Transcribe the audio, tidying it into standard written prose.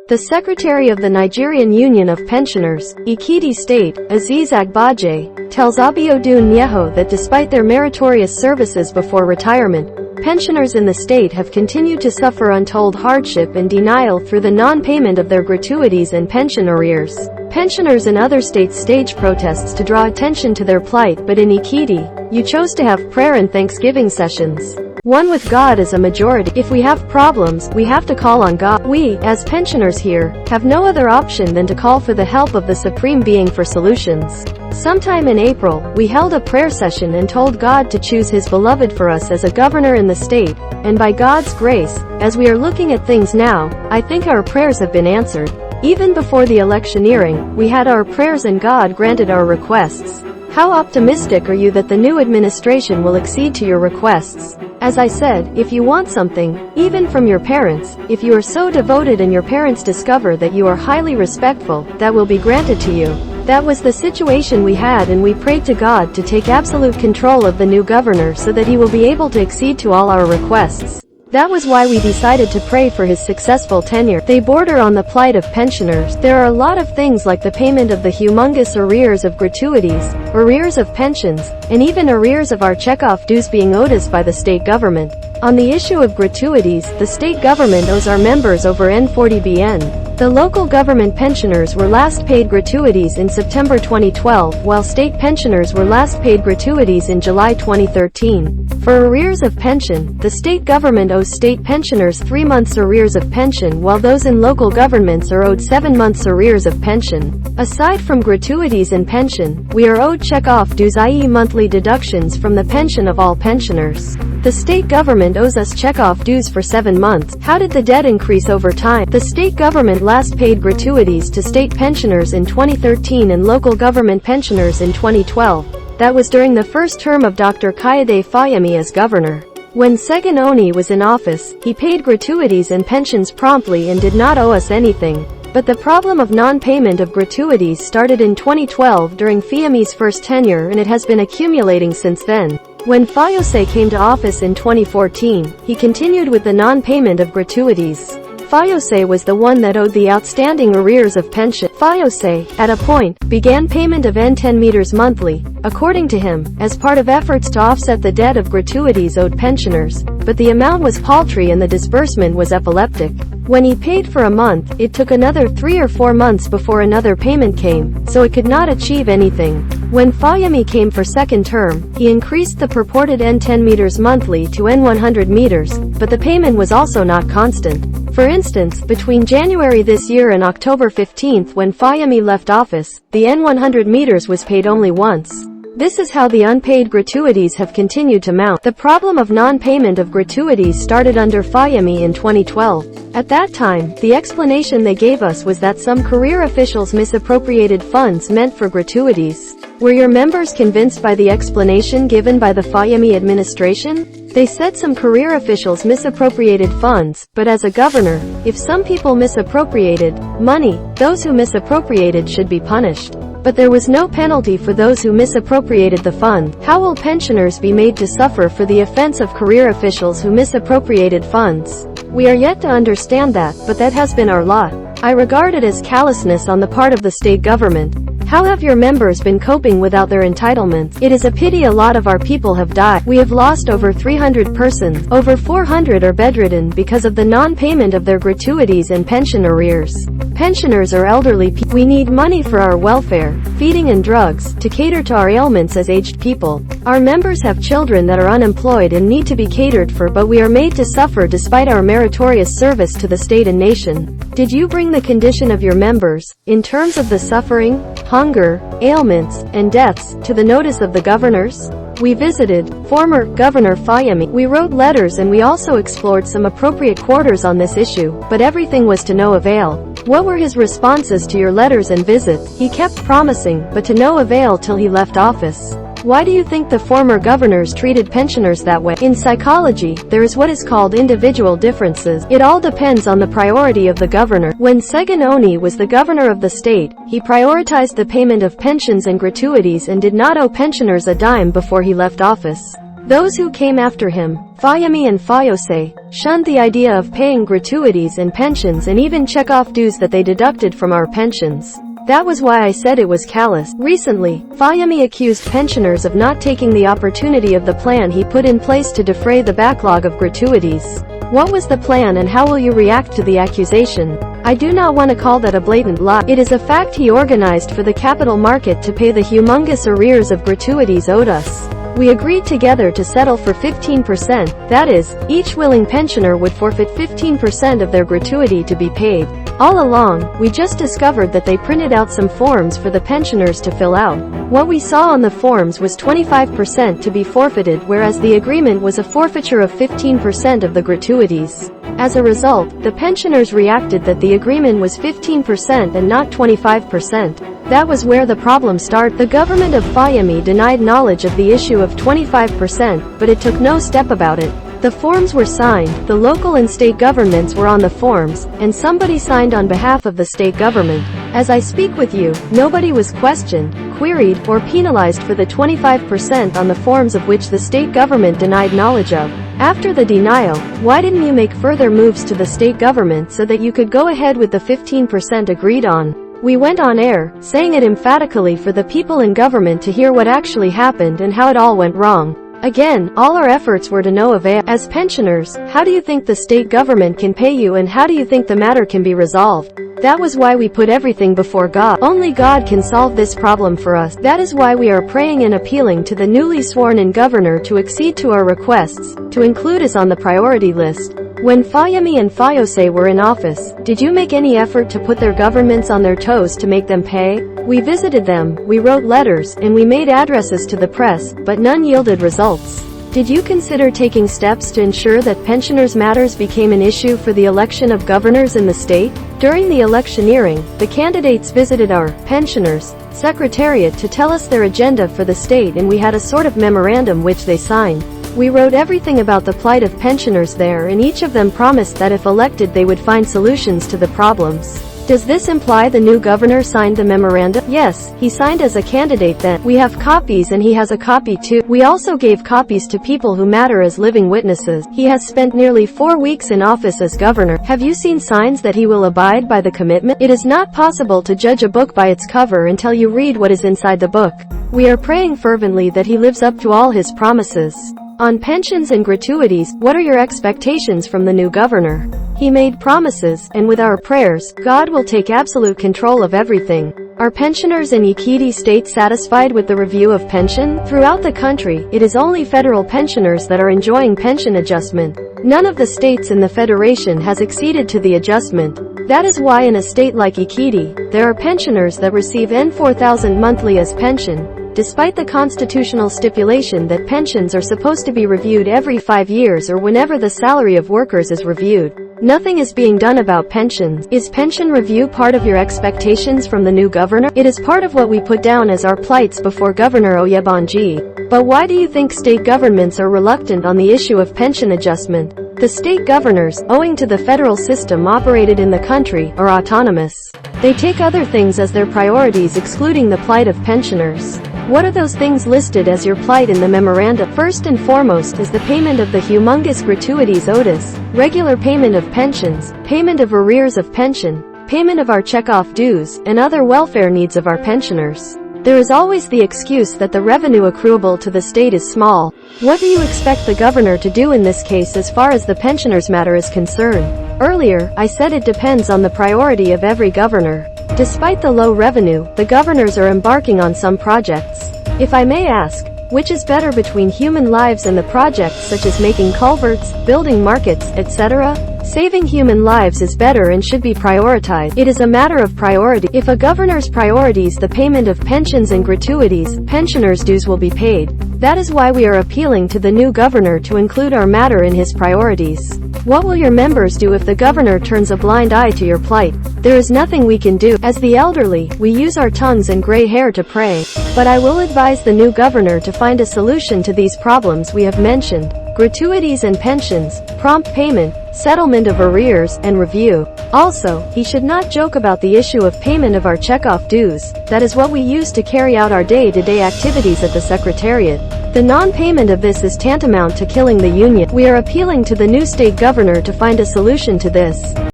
The Secretary of the Nigerian Union of Pensioners, Ekiti State, Azeez Agbaje, tells ABIODUN NEJO that despite their meritorious services before retirement, pensioners in the state have continued to suffer untold hardship and denial through the non-payment of their gratuities and pension arrears. Pensioners in other states stage protests to draw attention to their plight, but in Ekiti, you chose to have prayer and thanksgiving sessions. One with God is a majority. If we have problems, we have to call on God. We, as pensioners here, have no other option than to call for the help of the Supreme Being for solutions. Sometime in April, we held a prayer session and told God to choose His beloved for us as a governor in the state, and by God's grace, as we are looking at things now, I think our prayers have been answered. Even before the electioneering, we had our prayers and God granted our requests. How optimistic are you that the new administration will accede to your requests? As I said, if you want something, even from your parents, if you are so devoted and your parents discover that you are highly respectful, that will be granted to you. That was the situation we had, and we prayed to God to take absolute control of the new governor so that he will be able to accede to all our requests. That was why we decided to pray for his successful tenure. They border on the plight of pensioners. There are a lot of things like the payment of the humongous arrears of gratuities, arrears of pensions, and even arrears of our checkoff dues being owed us by the state government. On the issue of gratuities, the state government owes our members over N40 BN. The local government pensioners were last paid gratuities in September 2012, while state pensioners were last paid gratuities in July 2013. For arrears of pension, the state government owes state pensioners 3 months arrears of pension, while those in local governments are owed 7 months arrears of pension. Aside from gratuities and pension, we are owed check-off dues, i.e. monthly deductions from the pension of all pensioners. The state government owes us check-off dues for 7 months. How did the debt increase over time? The state government last paid gratuities to state pensioners in 2013 and local government pensioners in 2012. That was during the first term of Dr Kayode Fayemi as governor. When Segun Oni was in office, he paid gratuities and pensions promptly and did not owe us anything. But the problem of non-payment of gratuities started in 2012 during Fayemi's first tenure, and it has been accumulating since then. When Fayose came to office in 2014, he continued with the non-payment of gratuities. Fayose was the one that owed the outstanding arrears of pension. Fayose, at a point, began payment of N10 meters monthly, according to him, as part of efforts to offset the debt of gratuities owed pensioners, but the amount was paltry and the disbursement was epileptic. When he paid for a month, it took another 3 or 4 months before another payment came, so it could not achieve anything. When Fayemi came for second term, he increased the purported N10 meters monthly to N100 meters, but the payment was also not constant. For instance, between January this year and October 15th, when Fayemi left office, the N100 meters was paid only once. This is how the unpaid gratuities have continued to mount. The problem of non-payment of gratuities started under Fayemi in 2012. At that time, the explanation they gave us was that some career officials misappropriated funds meant for gratuities. Were your members convinced by the explanation given by the Fayemi administration? They said some career officials misappropriated funds, but as a governor, if some people misappropriated money, those who misappropriated should be punished. But there was no penalty for those who misappropriated the fund. How will pensioners be made to suffer for the offense of career officials who misappropriated funds? We are yet to understand that, but that has been our lot. I regard it as callousness on the part of the state government. How have your members been coping without their entitlements? It is a pity a lot of our people have died. We have lost over 300 persons. Over 400 are bedridden because of the non-payment of their gratuities and pension arrears. Pensioners are elderly people. We need money for our welfare, feeding and drugs, to cater to our ailments as aged people. Our members have children that are unemployed and need to be catered for, but we are made to suffer despite our meritorious service to the state and nation. Did you bring the condition of your members, in terms of the suffering, hunger, ailments, and deaths, to the notice of the governors? We visited former Governor Fayemi. We wrote letters and we also explored some appropriate quarters on this issue, but everything was to no avail. What were his responses to your letters and visits? He kept promising, but to no avail till he left office. Why do you think the former governors treated pensioners that way? In psychology, there is what is called individual differences. It all depends on the priority of the governor. When Segun Oni was the governor of the state, he prioritized the payment of pensions and gratuities and did not owe pensioners a dime before he left office. Those who came after him, Fayemi and Fayose, shunned the idea of paying gratuities and pensions and even check off dues that they deducted from our pensions. That was why I said it was callous. Recently, Fayemi accused pensioners of not taking the opportunity of the plan he put in place to defray the backlog of gratuities. What was the plan and how will you react to the accusation? I do not want to call that a blatant lie. It is a fact he organized for the capital market to pay the humongous arrears of gratuities owed us. We agreed together to settle for 15%, that is, each willing pensioner would forfeit 15% of their gratuity to be paid. All along, we just discovered that they printed out some forms for the pensioners to fill out. What we saw on the forms was 25% to be forfeited, whereas the agreement was a forfeiture of 15% of the gratuities. As a result, the pensioners reacted that the agreement was 15% and not 25%. That was where the problem started. The government of Fayemi denied knowledge of the issue of 25%, but it took no step about it. The forms were signed, the local and state governments were on the forms, and somebody signed on behalf of the state government. As I speak with you, nobody was questioned, queried, or penalized for the 25% on the forms of which the state government denied knowledge of. After the denial, why didn't you make further moves to the state government so that you could go ahead with the 15% agreed on? We went on air, saying it emphatically for the people in government to hear what actually happened and how it all went wrong. Again, all our efforts were to no avail. As pensioners, how do you think the state government can pay you and how do you think the matter can be resolved? That was why we put everything before God. Only God can solve this problem for us. That is why we are praying and appealing to the newly sworn-in governor to accede to our requests, to include us on the priority list. When Fayemi and Fayose were in office, did you make any effort to put their governments on their toes to make them pay? We visited them, we wrote letters, and we made addresses to the press, but none yielded results. Did you consider taking steps to ensure that pensioners' matters became an issue for the election of governors in the state? During the electioneering, the candidates visited our pensioners' secretariat to tell us their agenda for the state, and we had a sort of memorandum which they signed. We wrote everything about the plight of pensioners there, and each of them promised that if elected they would find solutions to the problems. Does this imply the new governor signed the memorandum? Yes, he signed as a candidate then. We have copies and he has a copy too. We also gave copies to people who matter as living witnesses. He has spent nearly 4 weeks in office as governor. Have you seen signs that he will abide by the commitment? It is not possible to judge a book by its cover until you read what is inside the book. We are praying fervently that he lives up to all his promises. On pensions and gratuities, what are your expectations from the new governor? He made promises, and with our prayers, God will take absolute control of everything. Are pensioners in Ekiti State satisfied with the review of pension? Throughout the country, it is only federal pensioners that are enjoying pension adjustment. None of the states in the federation has acceded to the adjustment. That is why in a state like Ekiti, there are pensioners that receive N4,000 monthly as pension, despite the constitutional stipulation that pensions are supposed to be reviewed every 5 years or whenever the salary of workers is reviewed. Nothing is being done about pensions. Is pension review part of your expectations from the new governor? It is part of what we put down as our plights before Governor Oyebanji. But why do you think state governments are reluctant on the issue of pension adjustment? The state governors, owing to the federal system operated in the country, are autonomous. They take other things as their priorities, excluding the plight of pensioners. What are those things listed as your plight in the memorandum? First and foremost is the payment of the humongous gratuities owed us, regular payment of pensions, payment of arrears of pension, payment of our check-off dues, and other welfare needs of our pensioners. There is always the excuse that the revenue accruable to the state is small. What do you expect the governor to do in this case as far as the pensioners' matter is concerned? Earlier, I said it depends on the priority of every governor. Despite the low revenue, the governors are embarking on some projects. If I may ask, which is better between human lives and the projects such as making culverts, building markets, etc.? Saving human lives is better and should be prioritized. It is a matter of priority. If a governor's priorities the payment of pensions and gratuities, pensioners' dues will be paid. That is why we are appealing to the new governor to include our matter in his priorities. What will your members do if the governor turns a blind eye to your plight? There is nothing we can do. As the elderly, we use our tongues and gray hair to pray. But I will advise the new governor to find a solution to these problems we have mentioned: gratuities and pensions, prompt payment, settlement of arrears, and review. Also, he should not joke about the issue of payment of our check-off dues. That is what we use to carry out our day-to-day activities at the Secretariat. The non-payment of this is tantamount to killing the union. We are appealing to the new state governor to find a solution to this.